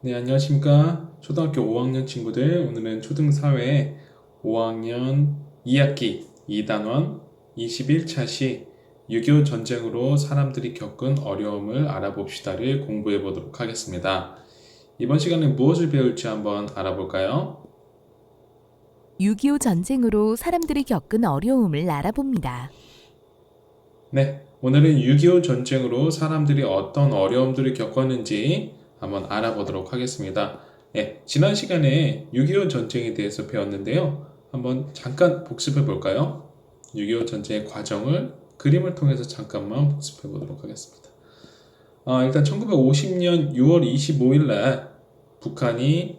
네, 안녕하십니까. 초등학교 5학년 친구들, 오늘은 초등사회 5학년 2학기 2단원 21차 시 6.25 전쟁으로 사람들이 겪은 어려움을 알아봅시다를 공부해 보도록 하겠습니다. 이번 시간에 무엇을 배울지 한번 알아볼까요? 6.25 전쟁으로 사람들이 겪은 어려움을 알아봅니다. 네, 오늘은 6.25 전쟁으로 사람들이 어떤 어려움들을 겪었는지 한번 알아보도록 하겠습니다. 네, 지난 시간에 6.25 전쟁에 대해서 배웠는데요. 한번 잠깐 복습해 볼까요? 6.25 전쟁의 과정을 그림을 통해서 잠깐만 복습해 보도록 하겠습니다. 일단 1950년 6월 25일 날 북한이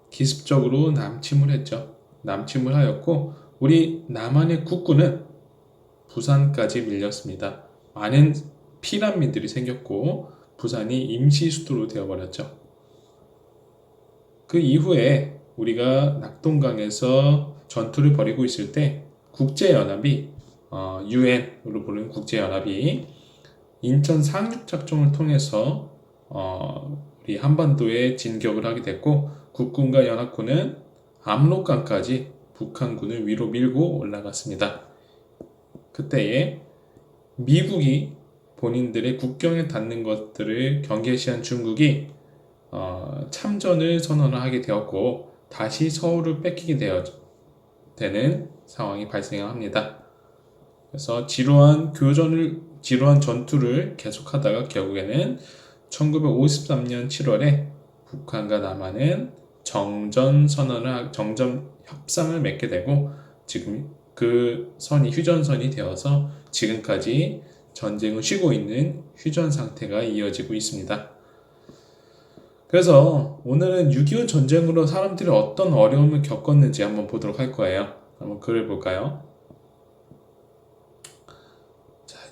기습적으로 남침을 했죠. 남침을 하였고 우리 남한의 국군은 부산까지 밀렸습니다. 많은 피난민들이 생겼고 부산이 임시 수도로 되어버렸죠. 그 이후에 우리가 낙동강에서 전투를 벌이고 있을 때 국제연합이 UN으로 부르는 국제연합이 인천 상륙작전을 통해서 우리 한반도에 진격을 하게 됐고 국군과 연합군은 압록강까지 북한군을 위로 밀고 올라갔습니다. 그때에 미국이 본인들의 국경에 닿는 것들을 경계시한 중국이 참전을 선언을 하게 되었고 다시 서울을 뺏기게 되는 상황이 발생합니다. 그래서 지루한 전투를 계속하다가 결국에는 1953년 7월에 북한과 남한은 정전 협상을 맺게 되고 지금 그 선이 휴전선이 되어서 지금까지 전쟁을 쉬고 있는 휴전 상태가 이어지고 있습니다. 그래서 오늘은 6.25 전쟁으로 사람들이 어떤 어려움을 겪었는지 한번 보도록 할 거예요. 한번 글을 볼까요?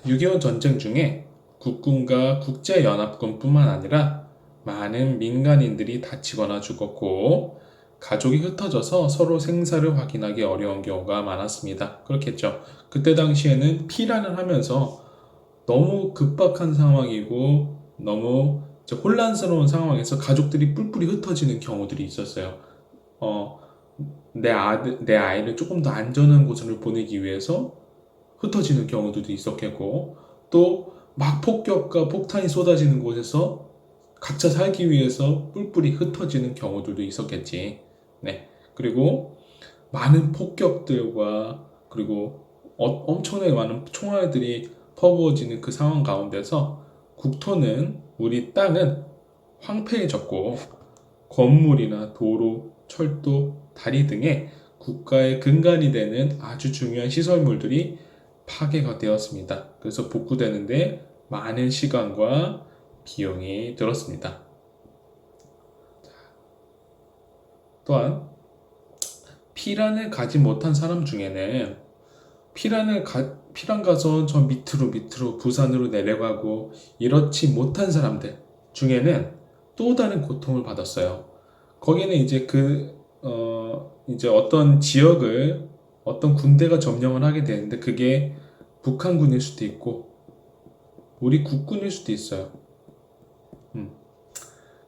6.25 전쟁 중에 국군과 국제연합군뿐만 아니라 많은 민간인들이 다치거나 죽었고 가족이 흩어져서 서로 생사를 확인하기 어려운 경우가 많았습니다. 그렇겠죠. 그때 당시에는 피란을 하면서 너무 급박한 상황이고 너무 혼란스러운 상황에서 가족들이 뿔뿔이 흩어지는 경우들이 있었어요. 어, 내 아이를 조금 더 안전한 곳으로 보내기 위해서 흩어지는 경우들도 있었겠고, 또 막 폭격과 폭탄이 쏟아지는 곳에서 각자 살기 위해서 뿔뿔이 흩어지는 경우들도 있었겠지. 네. 그리고 많은 폭격들과 그리고 엄청나게 많은 총알들이 퍼부어지는 그 상황 가운데서 우리 땅은 황폐해졌고 건물이나 도로, 철도, 다리 등의 국가의 근간이 되는 아주 중요한 시설물들이 파괴가 되었습니다. 그래서 복구되는데 많은 시간과 비용이 들었습니다. 또한 피란을 가지 못한 사람 중에는 피란 가서 저 밑으로 부산으로 내려가고 이렇지 못한 사람들 중에는 또 다른 고통을 받았어요. 거기는 이제 어떤 지역을 어떤 군대가 점령을 하게 되는데 그게 북한군일 수도 있고 우리 국군일 수도 있어요. 음.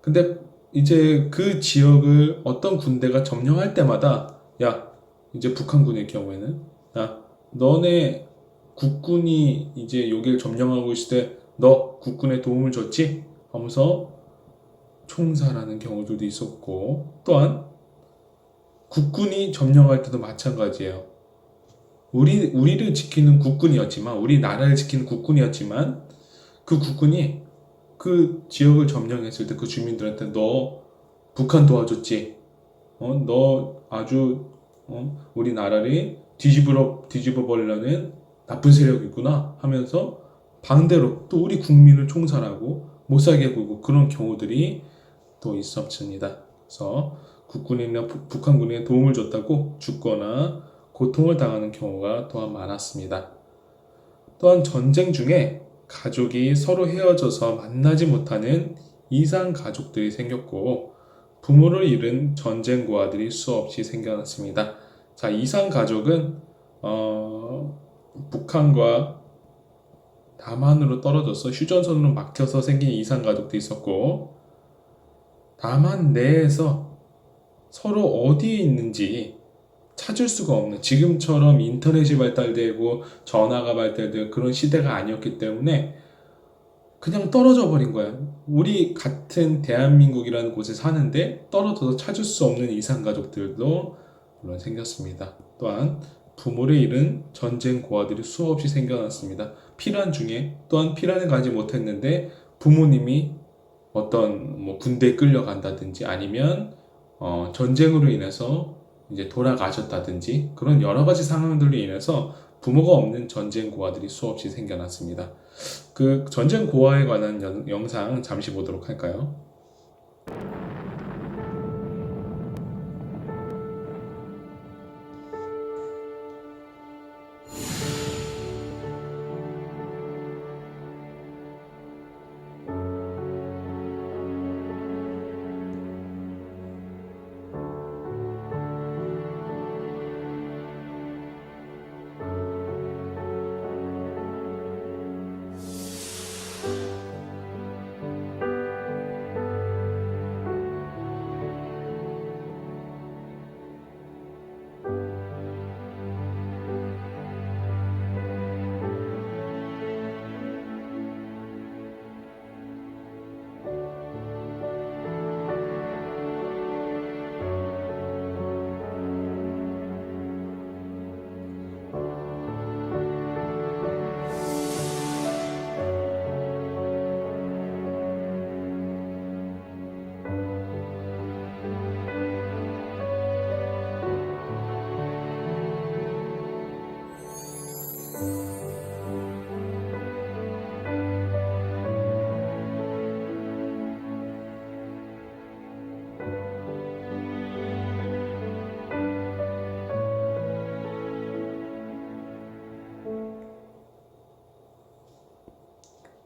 근데 이제 그 지역을 어떤 군대가 점령할 때마다 야, 이제 북한군의 경우에는 야, 너네 국군이 이제 여기를 점령하고 있을 때 너 국군에 도움을 줬지? 하면서 총살하는 경우들도 있었고 또한 국군이 점령할 때도 마찬가지예요. 우리를 지키는 국군이었지만 우리 나라를 지키는 국군이었지만 그 국군이 그 지역을 점령했을 때 그 주민들한테 너 북한 도와줬지? 너 아주 우리나라를 뒤집어 버리려는 나쁜 세력이구나 하면서 반대로 또 우리 국민을 총살하고 못 살게 굴고 그런 경우들이 또 있었습니다. 그래서 국군이나 북한군에 도움을 줬다고 죽거나 고통을 당하는 경우가 또한 많았습니다. 또한 전쟁 중에 가족이 서로 헤어져서 만나지 못하는 이상 가족들이 생겼고 부모를 잃은 전쟁 고아들이 수없이 생겨났습니다. 자, 이상 가족은 북한과 남한으로 떨어져서 휴전선으로 막혀서 생긴 이상 가족도 있었고 남한 내에서 서로 어디에 있는지 찾을 수가 없는, 지금처럼 인터넷이 발달되고 전화가 발달되고 그런 시대가 아니었기 때문에 그냥 떨어져 버린 거야. 우리 같은 대한민국이라는 곳에 사는데 떨어져서 찾을 수 없는 이산 가족들도 물론 생겼습니다. 또한 부모를 잃은 전쟁 고아들이 수없이 생겨났습니다. 피란 중에 또한 피란을 가지 못했는데 부모님이 어떤 뭐 군대에 끌려간다든지 아니면 전쟁으로 인해서 이제 돌아가셨다든지 그런 여러 가지 상황들로 인해서 부모가 없는 전쟁 고아들이 수없이 생겨났습니다. 그 전쟁 고아에 관한 영상 잠시 보도록 할까요?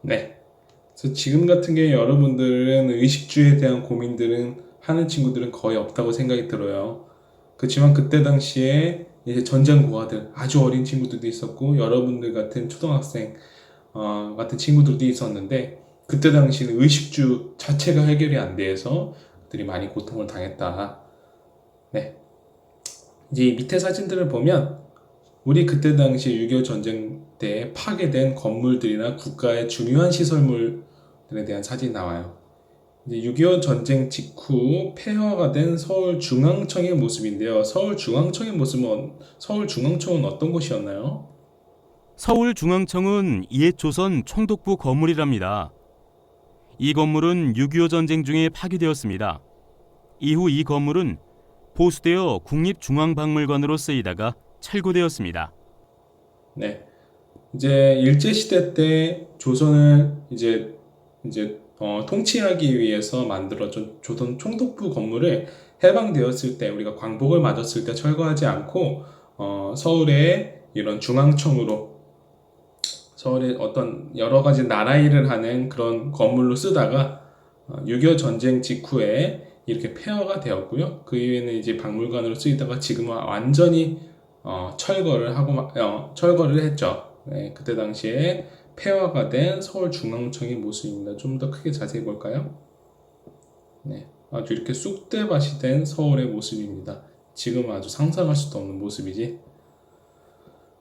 네. 그래서 지금 같은 경우에 여러분들은 의식주에 대한 고민들은 하는 친구들은 거의 없다고 생각이 들어요. 그렇지만 그때 당시에 이제 전쟁 고아들, 아주 어린 친구들도 있었고 여러분들 같은 초등학생 같은 친구들도 있었는데 그때 당시는 의식주 자체가 해결이 안 돼서 그들이 많이 고통을 당했다. 네. 이제 밑에 사진들을 보면 우리 그때 당시 6.25 전쟁 때 파괴된 건물들이나 국가의 중요한 시설물들에 대한 사진이 나와요. 이제 6.25 전쟁 직후 폐허가 된 서울중앙청의 모습인데요. 서울중앙청은 어떤 곳이었나요? 서울중앙청은 옛 조선 총독부 건물이랍니다. 이 건물은 6.25 전쟁 중에 파괴되었습니다. 이후 이 건물은 보수되어 국립중앙박물관으로 쓰이다가 철거되었습니다. 네. 이제 일제시대 때 조선을 통치하기 위해서 만들어진 조선 총독부 건물을 해방되었을 때 우리가 광복을 맞았을 때 철거하지 않고 서울의 이런 중앙청으로 서울에 어떤 여러 가지 나라 일을 하는 그런 건물로 쓰다가 6.25 전쟁 직후에 이렇게 폐허가 되었고요. 그 이후에는 이제 박물관으로 쓰이다가 지금은 완전히 철거를 했죠. 네, 그때 당시에 폐허가 된 서울중앙청의 모습입니다. 좀 더 크게 자세히 볼까요? 네, 아주 이렇게 쑥대밭이 된 서울의 모습입니다. 지금은 아주 상상할 수도 없는 모습이지.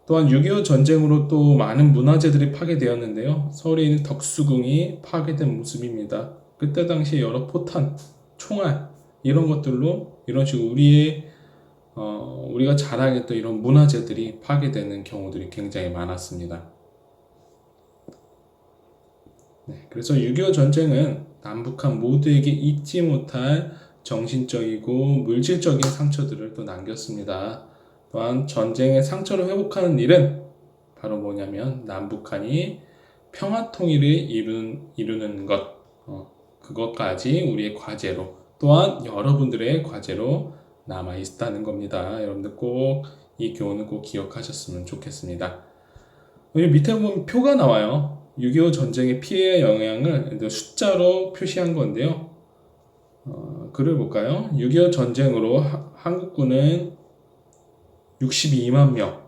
또한 6.25 전쟁으로 또 많은 문화재들이 파괴되었는데요. 서울에 있는 덕수궁이 파괴된 모습입니다. 그때 당시 여러 포탄, 총알 이런 것들로 이런 식으로 우리가 자랑했던 이런 문화재들이 파괴되는 경우들이 굉장히 많았습니다. 네, 그래서 6.25 전쟁은 남북한 모두에게 잊지 못할 정신적이고 물질적인 상처들을 또 남겼습니다. 또한 전쟁의 상처를 회복하는 일은 바로 뭐냐면 남북한이 평화통일을 이루는 것, 그것까지 우리의 과제로 또한 여러분들의 과제로 남아 있다는 겁니다. 여러분들 꼭 이 교훈을 꼭 기억하셨으면 좋겠습니다. 여기 밑에 보면 표가 나와요. 6.25 전쟁의 피해 영향을 숫자로 표시한 건데요. 글을 볼까요? 6.25 전쟁으로 한국군은 62만 명,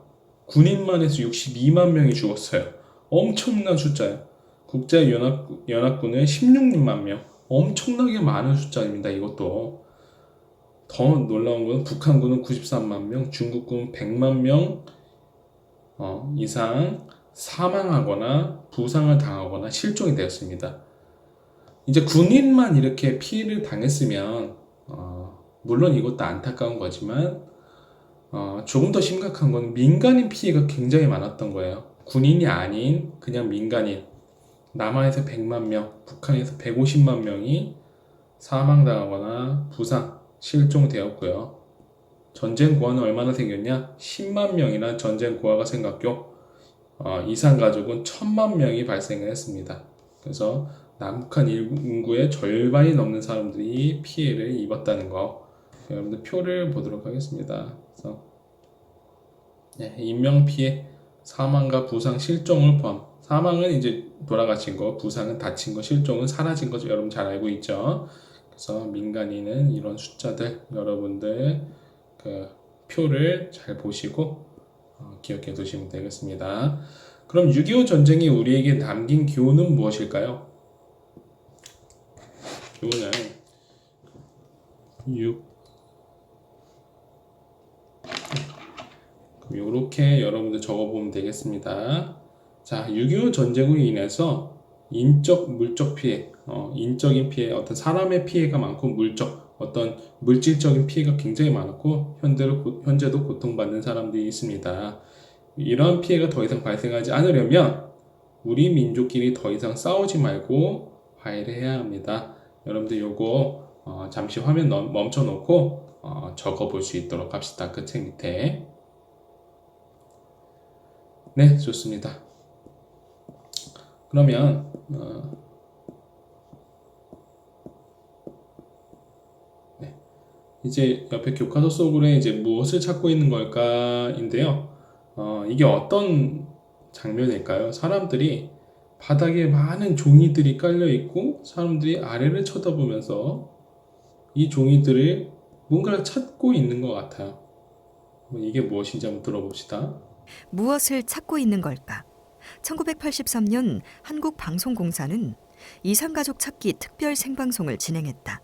군인만 해서 62만 명이 죽었어요. 엄청난 숫자예요. 국제연합군은 16만 명, 엄청나게 많은 숫자입니다. 이것도. 더 놀라운 건 북한군은 93만 명, 중국군 100만 명 이상 사망하거나 부상을 당하거나 실종이 되었습니다. 이제 군인만 이렇게 피해를 당했으면 물론 이것도 안타까운 거지만 조금 더 심각한 건 민간인 피해가 굉장히 많았던 거예요. 군인이 아닌 그냥 민간인, 남한에서 100만 명, 북한에서 150만 명이 사망당하거나 부상, 실종되었고요. 전쟁 고아는 얼마나 생겼냐? 10만 명이나 전쟁 고아가 생겼고 이산 가족은 1000만 명이 발생을 했습니다. 그래서 남북한 인구의 절반이 넘는 사람들이 피해를 입었다는 거, 여러분들 표를 보도록 하겠습니다. 그래서 인명 피해, 사망과 부상, 실종을 포함. 사망은 이제 돌아가신 거, 부상은 다친 거, 실종은 사라진 거 여러분 잘 알고 있죠. 그래서 민간인은 이런 숫자들 여러분들 그 표를 잘 보시고 기억해 두시면 되겠습니다. 그럼 6.25 전쟁이 우리에게 남긴 교훈은 무엇일까요? 교훈은 이렇게 여러분들 적어보면 되겠습니다. 자, 6.25 전쟁으로 인해서 인적, 물적 피해, 인적인 피해, 어떤 사람의 피해가 많고 물적, 어떤 물질적인 피해가 굉장히 많았고 현재도 고통받는 사람들이 있습니다. 이러한 피해가 더 이상 발생하지 않으려면 우리 민족끼리 더 이상 싸우지 말고 화해를 해야 합니다. 여러분들 요거 잠시 화면 멈춰 놓고 적어볼 수 있도록 합시다. 그 책 밑에. 네, 좋습니다. 그러면 이제 옆에 교과서 속으로 이제 무엇을 찾고 있는 걸까인데요. 이게 어떤 장면일까요? 사람들이 바닥에 많은 종이들이 깔려 있고 사람들이 아래를 쳐다보면서 이 종이들을 뭔가를 찾고 있는 것 같아요. 이게 무엇인지 한번 들어봅시다. 무엇을 찾고 있는 걸까? 1983년 한국방송공사는 이산가족 찾기 특별 생방송을 진행했다.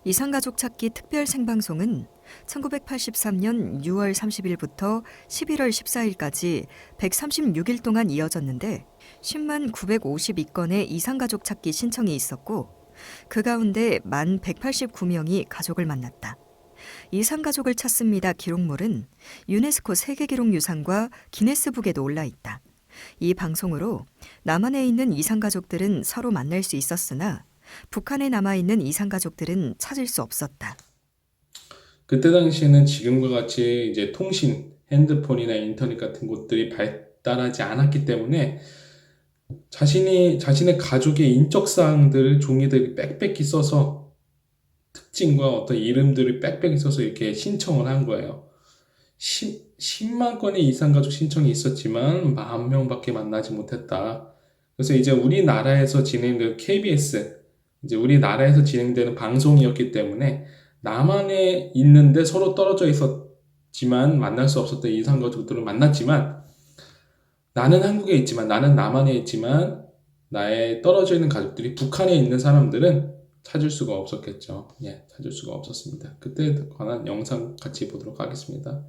이산가족 찾기 특별 생방송은 1983년 6월 30일부터 11월 14일까지 136일 동안 이어졌는데 10만 952건의 이산가족 찾기 신청이 있었고 그 가운데 1만 189명이 가족을 만났다. 이산가족을 찾습니다 기록물은 유네스코 세계기록유산과 기네스북에도 올라있다. 이 방송으로 남한에 있는 이산가족들은 서로 만날 수 있었으나 북한에 남아있는 이산가족들은 찾을 수 없었다. 그때 당시에는 지금과 같이 이제 통신, 핸드폰이나 인터넷 같은 것들이 발달하지 않았기 때문에 자신의 가족의 인적 사항들을 종이들이 빽빽히 써서 특징과 어떤 이름들을 빽빽히 써서 이렇게 신청을 한 거예요. 10만 건의 이산가족 신청이 있었지만 10,000명밖에 만나지 못했다. 그래서 이제 우리나라에서 진행된 KBS, 이제 우리나라에서 진행되는 방송이었기 때문에 남한에 있는데 서로 떨어져 있었지만 만날 수 없었던 이산가족들을 만났지만 나는 한국에 있지만 나는 남한에 있지만 나의 떨어져 있는 가족들이 북한에 있는 사람들은 찾을 수가 없었겠죠. 예, 찾을 수가 없었습니다. 그때 관한 영상 같이 보도록 하겠습니다.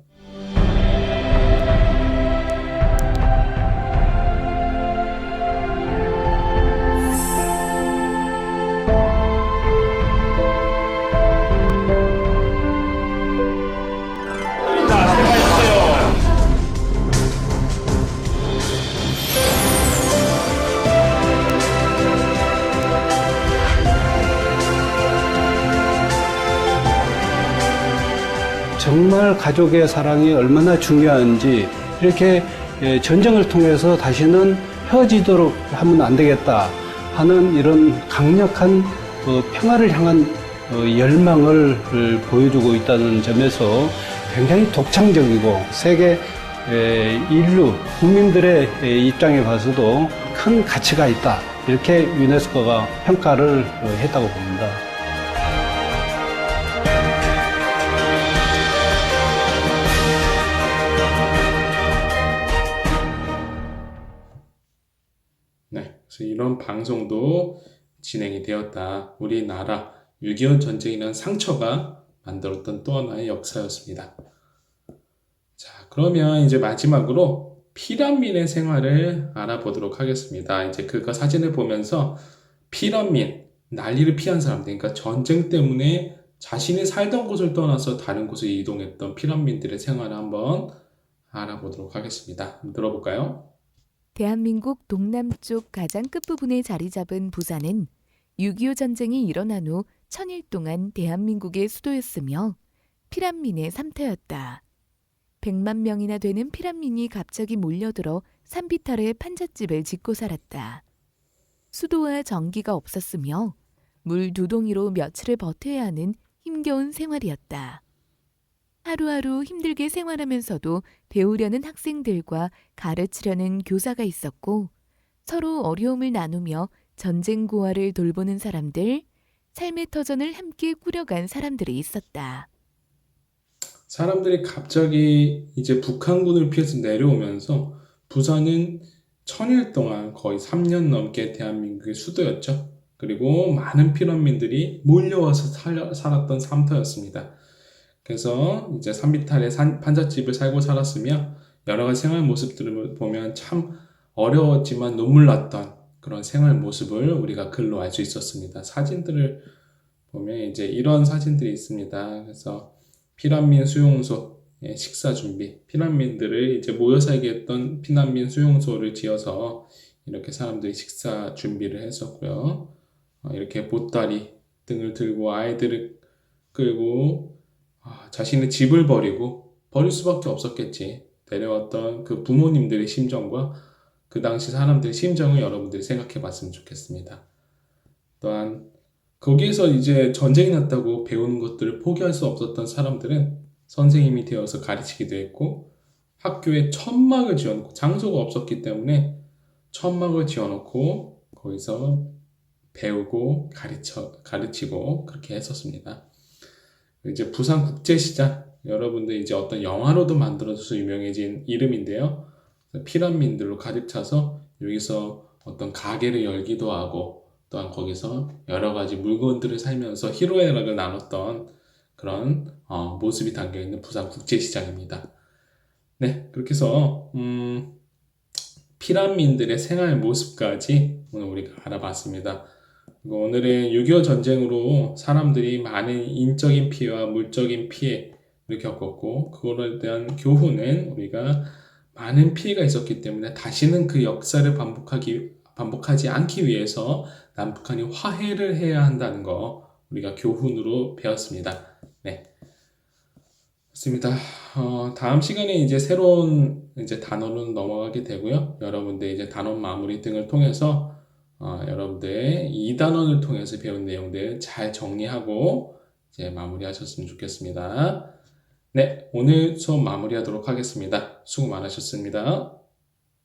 정말 가족의 사랑이 얼마나 중요한지 이렇게 전쟁을 통해서 다시는 헤어지도록 하면 안 되겠다 하는 이런 강력한 평화를 향한 열망을 보여주고 있다는 점에서 굉장히 독창적이고 세계 인류 국민들의 입장에 봐서도 큰 가치가 있다 이렇게 유네스코가 평가를 했다고 봅니다. 네, 그래서 이런 방송도 진행이 되었다. 우리나라 6.25 전쟁이라는 상처가 만들었던 또 하나의 역사였습니다. 자, 그러면 이제 마지막으로 피란민의 생활을 알아보도록 하겠습니다. 이제 그거 사진을 보면서 피란민, 난리를 피한 사람들, 그러니까 전쟁 때문에 자신이 살던 곳을 떠나서 다른 곳에 이동했던 피란민들의 생활을 한번 알아보도록 하겠습니다. 한번 들어볼까요? 대한민국 동남쪽 가장 끝부분에 자리 잡은 부산은 6.25 전쟁이 일어난 후 1000일 동안 대한민국의 수도였으며 피란민의 삼터였다. 100만 명이나 되는 피란민이 갑자기 몰려들어 산비탈에 판잣집을 짓고 살았다. 수도와 전기가 없었으며 물 2동이로 며칠을 버텨야 하는 힘겨운 생활이었다. 하루하루 힘들게 생활하면서도 배우려는 학생들과 가르치려는 교사가 있었고 서로 어려움을 나누며 전쟁 고아를 돌보는 사람들, 삶의 터전을 함께 꾸려간 사람들이 있었다. 사람들이 갑자기 이제 북한군을 피해서 내려오면서 부산은 1000일 동안 거의 3년 넘게 대한민국의 수도였죠. 그리고 많은 피난민들이 몰려와서 살았던 삼터였습니다. 그래서 이제 산비탈에 판잣집을 살고 살았으며 여러 가지 생활 모습들을 보면 참 어려웠지만 눈물 났던 그런 생활 모습을 우리가 글로 알 수 있었습니다. 사진들을 보면 이제 이런 사진들이 있습니다. 그래서 피난민 수용소 식사 준비, 피난민들을 이제 모여 살게 했던 피난민 수용소를 지어서 이렇게 사람들이 식사 준비를 했었고요. 이렇게 보따리 등을 들고 아이들을 끌고 자신의 집을 버릴 수밖에 없었겠지. 내려왔던 그 부모님들의 심정과 그 당시 사람들의 심정을 여러분들이 생각해 봤으면 좋겠습니다. 또한 거기에서 이제 전쟁이 났다고 배우는 것들을 포기할 수 없었던 사람들은 선생님이 되어서 가르치기도 했고 학교에 천막을 지어놓고 장소가 없었기 때문에 천막을 지어놓고 거기서 배우고 가르치고 그렇게 했었습니다. 이제 부산국제시장, 여러분들 이제 어떤 영화로도 만들어져서 유명해진 이름인데요. 피란민들로 가득 차서 여기서 어떤 가게를 열기도 하고 또한 거기서 여러 가지 물건들을 살면서 희로애락을 나눴던 그런 모습이 담겨있는 부산국제시장입니다. 네, 그렇게 해서 피란민들의 생활 모습까지 오늘 우리가 알아봤습니다. 오늘은 6.25 전쟁으로 사람들이 많은 인적인 피해와 물적인 피해를 겪었고 그거에 대한 교훈은 우리가 많은 피해가 있었기 때문에 다시는 그 역사를 반복하지 않기 위해서 남북한이 화해를 해야 한다는 거 우리가 교훈으로 배웠습니다. 네, 좋습니다. 다음 시간에 이제 새로운 이제 단어로 넘어가게 되고요. 여러분들 이제 단원 마무리 등을 통해서 여러분들 이 단원을 통해서 배운 내용들 잘 정리하고 이제 마무리하셨으면 좋겠습니다. 네, 오늘 수업 마무리하도록 하겠습니다. 수고 많으셨습니다.